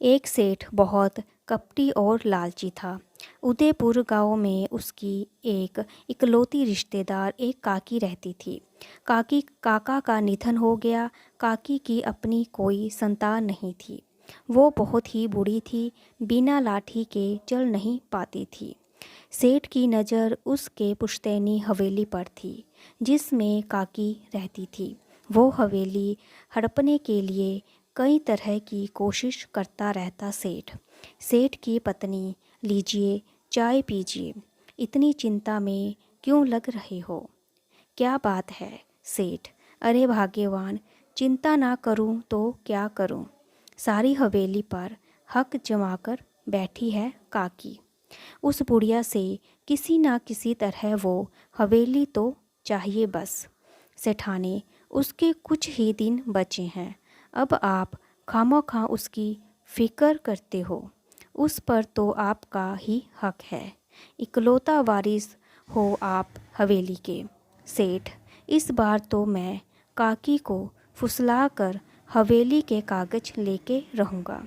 एक सेठ बहुत कपटी और लालची था। उदयपुर गांव में उसकी एक इकलौती रिश्तेदार एक काकी रहती थी। काका का निधन हो गया। काकी की अपनी कोई संतान नहीं थी। वो बहुत ही बूढ़ी थी, बिना लाठी के चल नहीं पाती थी। सेठ की नज़र उसके पुश्तैनी हवेली पर थी, जिसमें काकी रहती थी। वो हवेली हड़पने के लिए कई तरह की कोशिश करता रहता। सेठ की पत्नी, लीजिए चाय पीजिए, इतनी चिंता में क्यों लग रहे हो? क्या बात है सेठ? अरे भाग्यवान, चिंता ना करूं तो क्या करूं? सारी हवेली पर हक जमाकर बैठी है काकी। उस बुढ़िया से किसी ना किसी तरह वो हवेली तो चाहिए बस। सेठाने, उसके कुछ ही दिन बचे हैं। अब आप खामोखा उसकी फिक्र करते हो। उस पर तो आपका ही हक है। इकलौता वारिस हो आप हवेली के। सेठ, इस बार तो मैं काकी को फुसला कर हवेली के कागज लेके रहूँगा।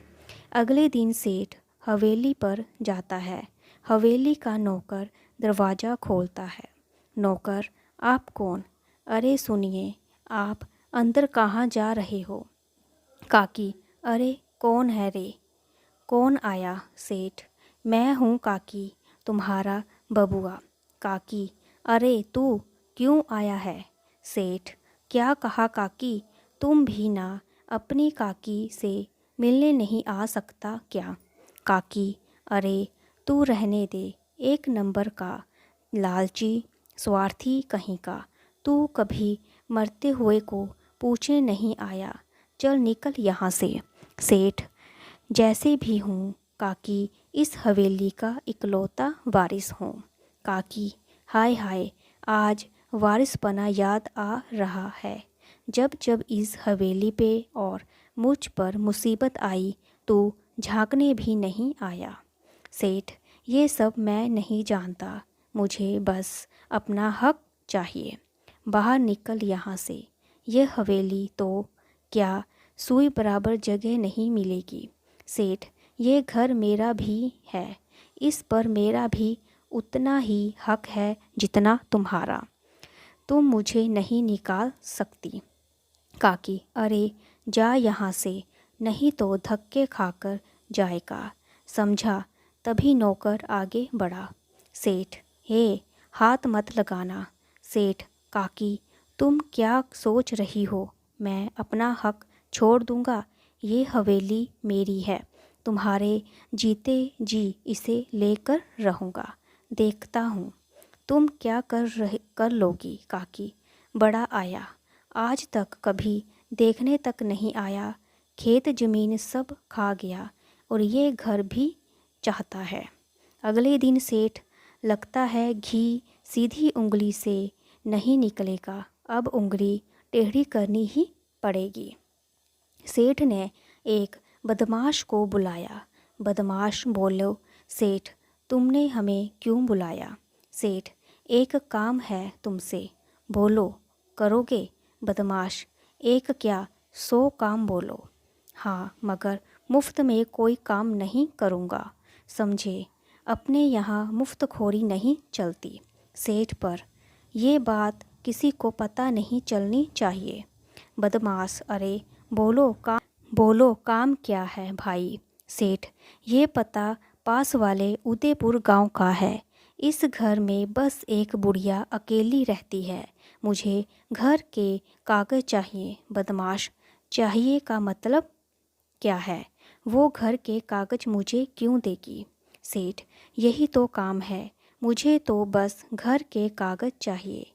अगले दिन सेठ हवेली पर जाता है। हवेली का नौकर दरवाज़ा खोलता है। नौकर, आप कौन? अरे सुनिए, आप अंदर कहाँ जा रहे हो? काकी, अरे कौन है रे? कौन आया? सेठ, मैं हूँ काकी, तुम्हारा बबुआ। काकी, अरे तू क्यों आया है? सेठ, क्या कहा काकी? तुम भी ना अपनी काकी से मिलने नहीं आ सकता क्या? काकी, अरे तू रहने दे, एक नंबर का लालची स्वार्थी कहीं का। तू कभी मरते हुए को पूछने नहीं आया। चल निकल यहाँ से। सेठ, जैसे भी हूँ काकी, इस हवेली का इकलौता वारिस हूँ। काकी, हाय हाय, आज वारिसपना याद आ रहा है। जब जब इस हवेली पे और मुझ पर मुसीबत आई तो झांकने भी नहीं आया। सेठ, ये सब मैं नहीं जानता, मुझे बस अपना हक चाहिए। बाहर निकल यहाँ से। यह हवेली तो क्या सुई बराबर जगह नहीं मिलेगी। सेठ, ये घर मेरा भी है, इस पर मेरा भी उतना ही हक है जितना तुम्हारा। तुम मुझे नहीं निकाल सकती। काकी, अरे जा यहाँ से, नहीं तो धक्के खाकर जाएगा, समझा? तभी नौकर आगे बढ़ा। सेठ, हे, हाथ मत लगाना। सेठ, काकी, तुम क्या सोच रही हो? मैं अपना हक छोड़ दूंगा? ये हवेली मेरी है, तुम्हारे जीते जी इसे लेकर रहूँगा। देखता हूँ तुम क्या कर लोगी। काकी, बड़ा आया, आज तक कभी देखने तक नहीं आया। खेत जमीन सब खा गया और ये घर भी चाहता है। अगले दिन सेठ, लगता है घी सीधी उंगली से नहीं निकलेगा, अब उंगली टेढ़ी करनी ही पड़ेगी। सेठ ने एक बदमाश को बुलाया। बदमाश, बोलो। सेठ, तुमने हमें क्यों बुलाया? सेठ, एक काम है तुमसे। बोलो, करोगे? बदमाश, एक क्या 100 काम बोलो। हाँ, मगर मुफ्त में कोई काम नहीं करूँगा, समझे? अपने यहाँ मुफ्तखोरी नहीं चलती। सेठ, पर ये बात किसी को पता नहीं चलनी चाहिए। बदमाश, अरे बोलो काम क्या है भाई? सेठ, ये पता पास वाले उदयपुर गांव का है। इस घर में बस एक बुढ़िया अकेली रहती है। मुझे घर के कागज चाहिए। बदमाश, चाहिए का मतलब क्या है? वो घर के कागज मुझे क्यों देगी? सेठ, यही तो काम है, मुझे तो बस घर के कागज चाहिए।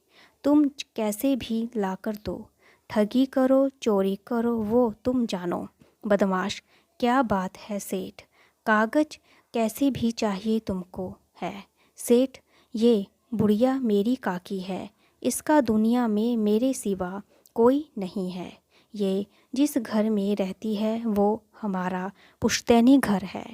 तुम कैसे भी लाकर दो, ठगी करो चोरी करो वो तुम जानो। बदमाश, क्या बात है सेठ, कागज कैसे भी चाहिए तुमको है? सेठ, ये बुढ़िया मेरी काकी है, इसका दुनिया में मेरे सिवा कोई नहीं है। ये जिस घर में रहती है वो हमारा पुश्तैनी घर है।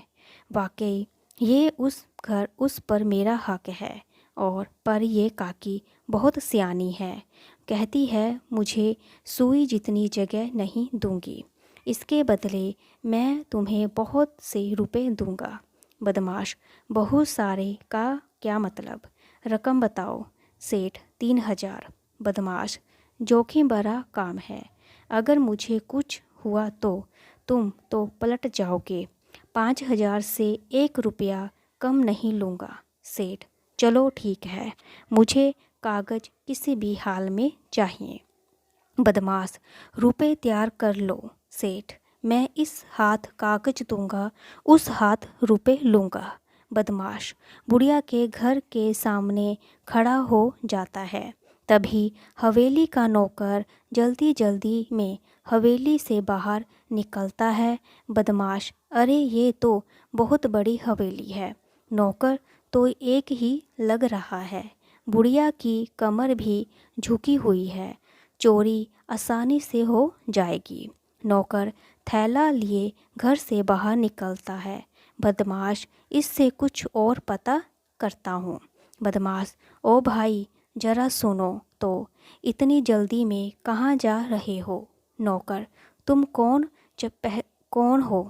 वाकई ये उस पर मेरा हक है। और पर ये काकी बहुत सियानी है, कहती है मुझे सुई जितनी जगह नहीं दूंगी। इसके बदले मैं तुम्हें बहुत से रुपए दूंगा। बदमाश: बहुत सारे का क्या मतलब? रकम बताओ। सेठ: 3,000। बदमाश: जोखिम भरा काम है, अगर मुझे कुछ हुआ तो तुम तो पलट जाओगे। 5,000 से 1 रुपया कम नहीं लूँगा। सेठ: चलो ठीक है, मुझे कागज़ किसी भी हाल में चाहिए। बदमाश: रुपए तैयार कर लो। सेठ: मैं इस हाथ कागज़ दूंगा, उस हाथ रुपए लूँगा। बदमाश बुढ़िया के घर के सामने खड़ा हो जाता है। तभी हवेली का नौकर जल्दी जल्दी में हवेली से बाहर निकलता है। बदमाश: अरे ये तो बहुत बड़ी हवेली है, नौकर तो एक ही लग रहा है, बुढ़िया की कमर भी झुकी हुई है, चोरी आसानी से हो जाएगी। नौकर थैला लिए घर से बाहर निकलता है। बदमाश: इससे कुछ और पता करता हूँ। बदमाश: ओ भाई जरा सुनो तो, इतनी जल्दी में कहाँ जा रहे हो? नौकर: तुम कौन हो,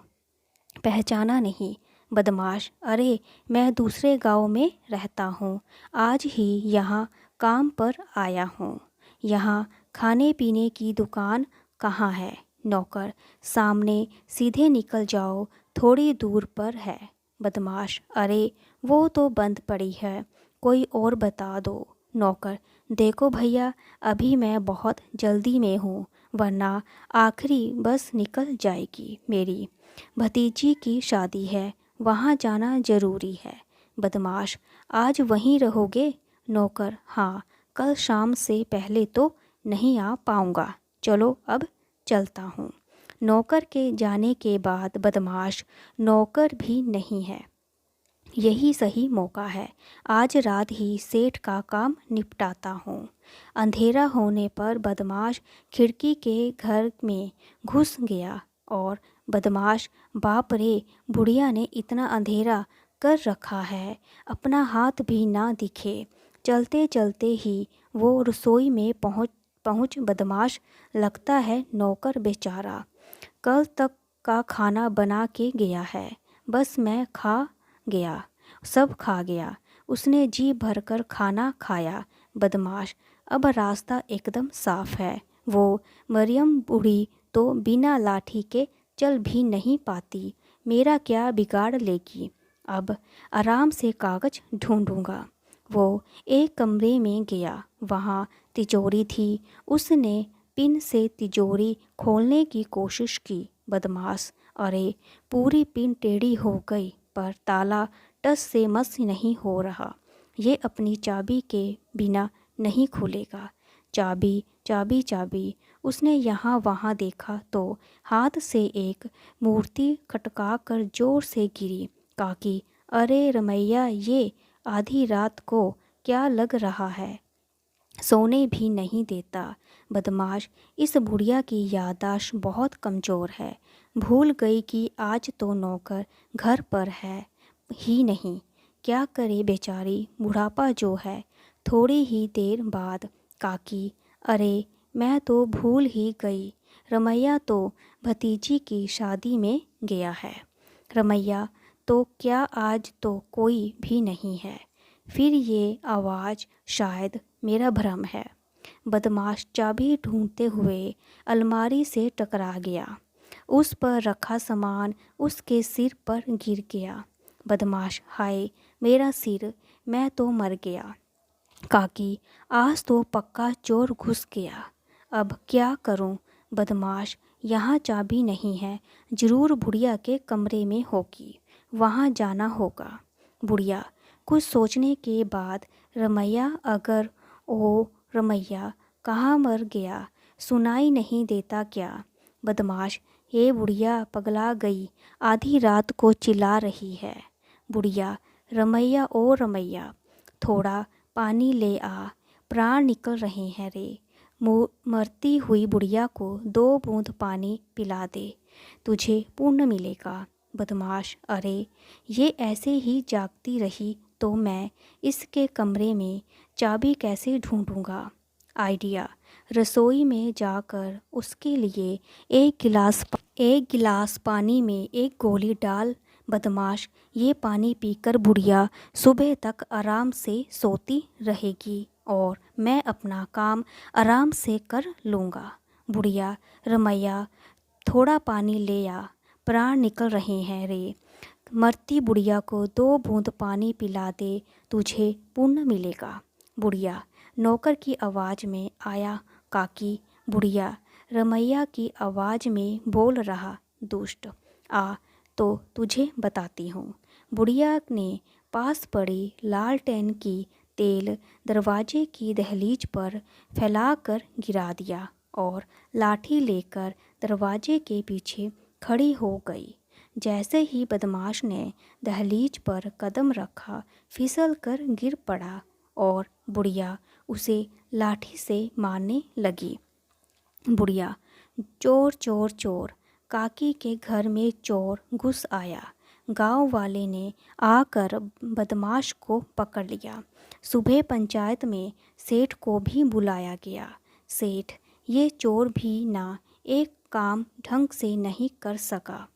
पहचाना नहीं। बदमाश: अरे मैं दूसरे गांव में रहता हूँ, आज ही यहाँ काम पर आया हूँ। यहाँ खाने पीने की दुकान कहाँ है? नौकर: सामने सीधे निकल जाओ, थोड़ी दूर पर है। बदमाश: अरे वो तो बंद पड़ी है, कोई और बता दो। नौकर: देखो भैया, अभी मैं बहुत जल्दी में हूँ, वरना आखिरी बस निकल जाएगी। मेरी भतीजी की शादी है, वहाँ जाना ज़रूरी है। बदमाश: आज वहीं रहोगे? नौकर: हाँ, कल शाम से पहले तो नहीं आ पाऊँगा, चलो अब चलता हूँ। नौकर के जाने के बाद बदमाश नौकर भी नहीं है। यही सही मौका है, आज रात ही सेठ का काम निपटाता हूँ। अंधेरा होने पर बदमाश खिड़की के घर में घुस गया और बदमाश: बाप रे, बुढ़िया ने इतना अंधेरा कर रखा है, अपना हाथ भी ना दिखे। चलते चलते ही वो रसोई में पहुँच बदमाश: लगता है नौकर बेचारा कल तक का खाना बना के गया है, बस मैं सब खा गया। उसने जी भरकर खाना खाया। बदमाश: अब रास्ता एकदम साफ है, वो मरियम बूढ़ी तो बिना लाठी के चल भी नहीं पाती, मेरा क्या बिगाड़ लेगी। अब आराम से कागज ढूंढूंगा। वो एक कमरे में गया, वहाँ तिजोरी थी। उसने पिन से तिजोरी खोलने की कोशिश की। बदमाश: अरे पूरी पिन टेढ़ी हो गई, पर ताला टस से मस नहीं हो रहा, ये अपनी चाबी के बिना नहीं खुलेगा। चाबी चाबी चाबी, उसने यहाँ वहाँ देखा तो हाथ से एक मूर्ति खटका कर जोर से गिरी। काकी: अरे रमैया, ये आधी रात को क्या लग रहा है, सोने भी नहीं देता। बदमाश: इस बुढ़िया की याददाश्त बहुत कमज़ोर है, भूल गई कि आज तो नौकर घर पर है ही नहीं, क्या करे बेचारी, बुढ़ापा जो है। थोड़ी ही देर बाद काकी: अरे मैं तो भूल ही गई, रमैया तो भतीजी की शादी में गया है। रमैया तो क्या, आज तो कोई भी नहीं है। फिर ये आवाज़ शायद मेरा भ्रम है। बदमाश चाबी ढूंढते हुए अलमारी से टकरा गया, उस पर रखा सामान उसके सिर पर गिर गया। बदमाश: हाय मेरा सिर, मैं तो मर गया। काकी: आज तो पक्का चोर घुस गया, अब क्या करूं? बदमाश: यहाँ चाबी नहीं है, ज़रूर बुढ़िया के कमरे में होगी, वहाँ जाना होगा। बुढ़िया कुछ सोचने के बाद: रमैया ओ रमैया, कहाँ मर गया, सुनाई नहीं देता क्या? बदमाश: हे बुढ़िया पगला गई, आधी रात को चिल्ला रही है। बुढ़िया: रमैया ओ रमैया, थोड़ा पानी ले आ, प्राण निकल रहे हैं रे। मरती हुई बुढ़िया को 2 बूंद पानी पिला दे, तुझे पुण्य मिलेगा। बदमाश: अरे ये ऐसे ही जागती रही तो मैं इसके कमरे में चाबी कैसे ढूंढूंगा? आइडिया, रसोई में जाकर उसके लिए एक गिलास एक गिलास पानी में एक गोली डाल बदमाश, ये पानी पीकर बुढ़िया सुबह तक आराम से सोती रहेगी और मैं अपना काम आराम से कर लूँगा। बुढ़िया, रमैया थोड़ा पानी ले आ, प्राण निकल रहे हैं रे। मरती बुढ़िया को 2 बूंद पानी पिला दे, तुझे पुण्य मिलेगा। बुढ़िया, नौकर की आवाज़ में आया काकी। बुढ़िया रमैया की आवाज़ में बोल रहा, दुष्ट, आ तो तुझे बताती हूँ। बुढ़िया ने पास पड़ी लालटेन की तेल दरवाजे की दहलीज पर फैलाकर गिरा दिया और लाठी लेकर दरवाजे के पीछे खड़ी हो गई। जैसे ही बदमाश ने दहलीज पर कदम रखा, फिसल कर गिर पड़ा और बुढ़िया उसे लाठी से मारने लगी। बुढ़िया, चोर चोर चोर, काकी के घर में चोर घुस आया। गांव वाले ने आकर बदमाश को पकड़ लिया। सुबह पंचायत में सेठ को भी बुलाया गया। सेठ, ये चोर भी ना एक काम ढंग से नहीं कर सका,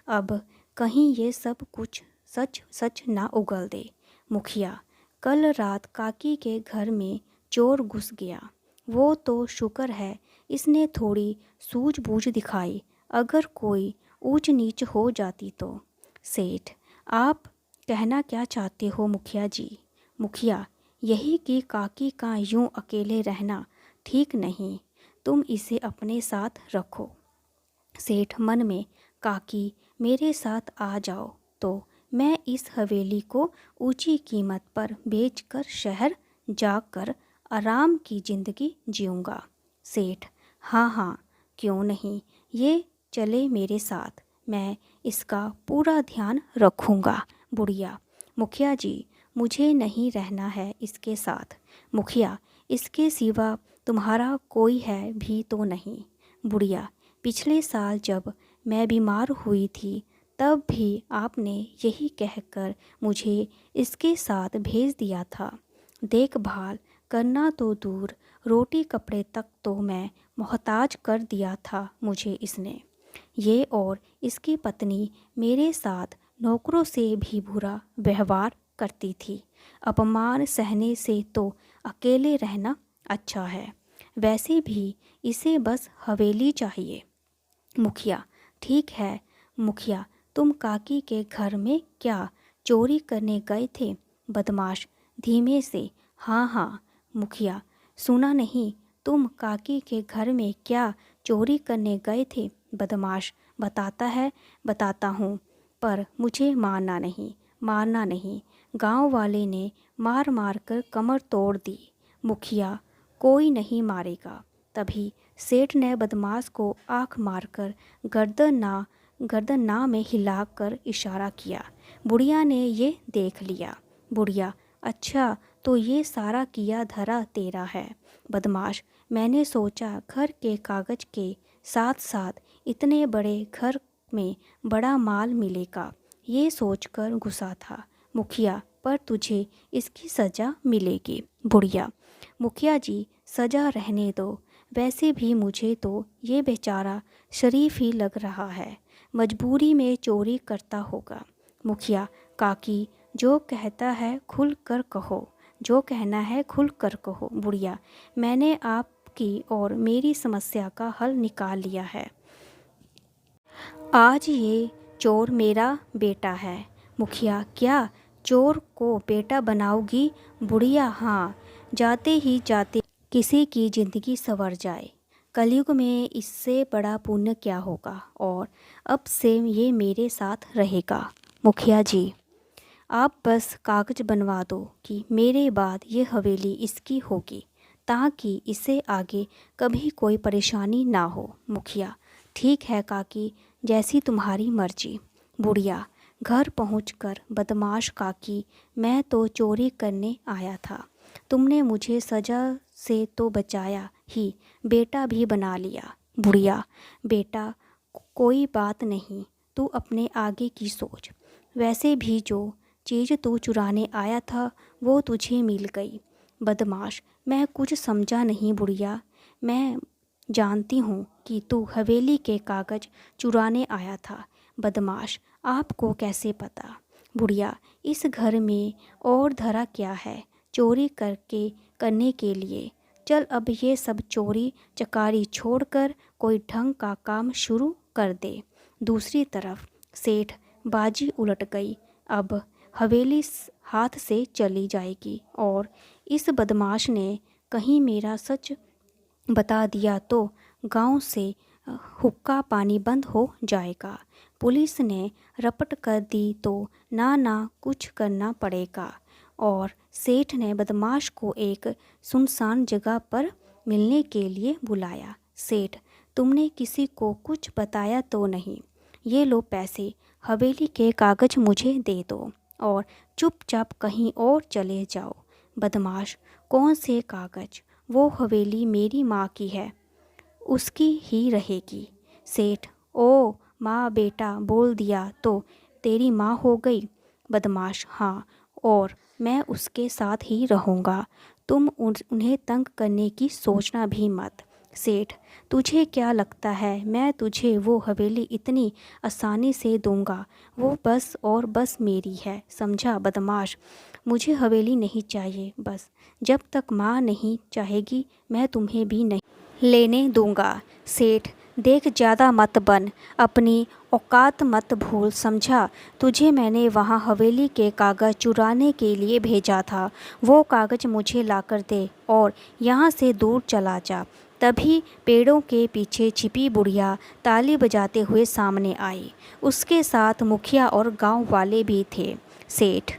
अब कहीं ये सब कुछ सच सच ना उगल दे। मुखिया, कल रात काकी के घर में चोर घुस गया। वो तो शुक्र है इसने थोड़ी सूझबूझ दिखाई, अगर कोई ऊंच नीच हो जाती तो। सेठ, आप कहना क्या चाहते हो मुखिया जी? मुखिया, यही कि काकी का यूं अकेले रहना ठीक नहीं, तुम इसे अपने साथ रखो। सेठ मन में, काकी मेरे साथ आ जाओ तो मैं इस हवेली को ऊंची कीमत पर बेचकर शहर जाकर आराम की ज़िंदगी जीऊँगा। सेठ, हाँ हाँ क्यों नहीं, ये चले मेरे साथ, मैं इसका पूरा ध्यान रखूँगा। बुढ़िया, मुखिया जी मुझे नहीं रहना है इसके साथ। मुखिया, इसके सिवा तुम्हारा कोई है भी तो नहीं। बुढ़िया, पिछले साल जब मैं बीमार हुई थी तब भी आपने यही कहकर मुझे इसके साथ भेज दिया था। देखभाल करना तो दूर, रोटी कपड़े तक तो मैं मोहताज कर दिया था मुझे इसने। ये और इसकी पत्नी मेरे साथ नौकरों से भी बुरा व्यवहार करती थी। अपमान सहने से तो अकेले रहना अच्छा है। वैसे भी इसे बस हवेली चाहिए। मुखिया, ठीक है। मुखिया, तुम काकी के घर में क्या चोरी करने गए थे? बदमाश धीमे से, हाँ हाँ। मुखिया, सुना नहीं, तुम काकी के घर में क्या चोरी करने गए थे? बदमाश, बताता है, बताता हूँ, पर मुझे मारना नहीं, मारना नहीं। गांव वाले ने मार मार कर कमर तोड़ दी। मुखिया, कोई नहीं मारेगा। तभी सेठ ने बदमाश को आँख मारकर गर्दन ना में हिलाकर इशारा किया। बुढ़िया ने ये देख लिया। बुढ़िया, अच्छा तो ये सारा किया धरा तेरा है। बदमाश, मैंने सोचा घर के कागज के साथ साथ इतने बड़े घर में बड़ा माल मिलेगा, ये सोचकर घुसा था। मुखिया, पर तुझे इसकी सज़ा मिलेगी। बुढ़िया, मुखिया जी सज़ा रहने दो, वैसे भी मुझे तो ये बेचारा शरीफ ही लग रहा है, मजबूरी में चोरी करता होगा। मुखिया, काकी जो कहता है खुल कर कहो, जो कहना है खुल कर कहो। बुढ़िया, मैंने आपकी और मेरी समस्या का हल निकाल लिया है। आज ये चोर मेरा बेटा है। मुखिया, क्या चोर को बेटा बनाओगी? बुढ़िया, हाँ, जाते ही जाते किसी की ज़िंदगी संवर जाए। कलयुग में इससे बड़ा पुण्य क्या होगा, और अब से ये मेरे साथ रहेगा। मुखिया जी, आप बस कागज बनवा दो कि मेरे बाद ये हवेली इसकी होगी, ताकि इसे आगे कभी कोई परेशानी ना हो। मुखिया, ठीक है काकी, जैसी तुम्हारी मर्जी। बुढ़िया घर पहुंचकर, बदमाश काकी, मैं तो चोरी करने आया था, तुमने मुझे सज़ा से तो बचाया ही, बेटा भी बना लिया। बुढ़िया, बेटा कोई बात नहीं, तू अपने आगे की सोच। वैसे भी जो चीज़ तू चुराने आया था वो तुझे मिल गई। बदमाश, मैं कुछ समझा नहीं बुढ़िया, मैं जानती हूँ कि तू हवेली के कागज चुराने आया था। बदमाश, आपको कैसे पता? बुढ़िया, इस घर में और धरा क्या है चोरी करने के लिए। चल अब ये सब चोरी चकारी छोड़कर कोई ढंग का काम शुरू कर दे। दूसरी तरफ सेठ बाजी उलट गई। अब हवेली हाथ से चली जाएगी और इस बदमाश ने कहीं मेरा सच बता दिया तो गांव से हुक्का पानी बंद हो जाएगा। पुलिस ने रपट कर दी तो ना कुछ करना पड़ेगा। और सेठ ने बदमाश को एक सुनसान जगह पर मिलने के लिए बुलाया। सेठ, तुमने किसी को कुछ बताया तो नहीं? ये लो पैसे, हवेली के कागज मुझे दे दो और चुपचाप कहीं और चले जाओ। बदमाश, कौन से कागज? वो हवेली मेरी माँ की है, उसकी ही रहेगी। सेठ, ओ माँ बेटा बोल दिया तो तेरी माँ हो गई। बदमाश, हाँ, और मैं उसके साथ ही रहूँगा। तुम उन्हें तंग करने की सोचना भी मत। सेठ, तुझे क्या लगता है मैं तुझे वो हवेली इतनी आसानी से दूंगा? वो बस और बस मेरी है, समझा? बदमाश, मुझे हवेली नहीं चाहिए। बस जब तक माँ नहीं चाहेगी मैं तुम्हें भी नहीं लेने दूंगा। सेठ, देख ज़्यादा मत बन, अपनी औकात मत भूल, समझा? तुझे मैंने वहाँ हवेली के कागज़ चुराने के लिए भेजा था। वो कागज़ मुझे लाकर दे और यहाँ से दूर चला जा। तभी पेड़ों के पीछे छिपी बुढ़िया ताली बजाते हुए सामने आई। उसके साथ मुखिया और गांव वाले भी थे। सेठ,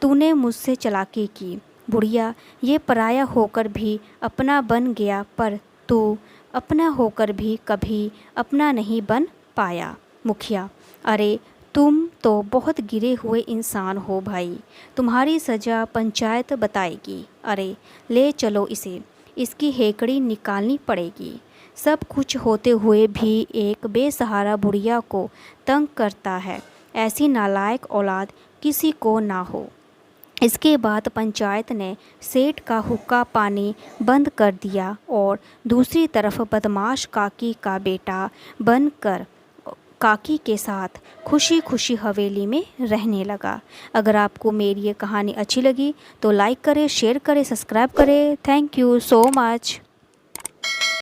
तूने मुझसे चालाकी की। बुढ़िया, ये पराया होकर भी अपना बन गया, पर तू अपना होकर भी कभी अपना नहीं बन पाया। मुखिया, अरे तुम तो बहुत गिरे हुए इंसान हो भाई, तुम्हारी सज़ा पंचायत बताएगी। अरे ले चलो इसे, इसकी हेकड़ी निकालनी पड़ेगी। सब कुछ होते हुए भी एक बेसहारा बुढ़िया को तंग करता है। ऐसी नालायक औलाद किसी को ना हो। इसके बाद पंचायत ने सेठ का हुक्का पानी बंद कर दिया और दूसरी तरफ बदमाश काकी का बेटा बनकर काकी के साथ खुशी खुशी हवेली में रहने लगा। अगर आपको मेरी ये कहानी अच्छी लगी तो लाइक करें, शेयर करें, सब्सक्राइब करें। Thank you so much.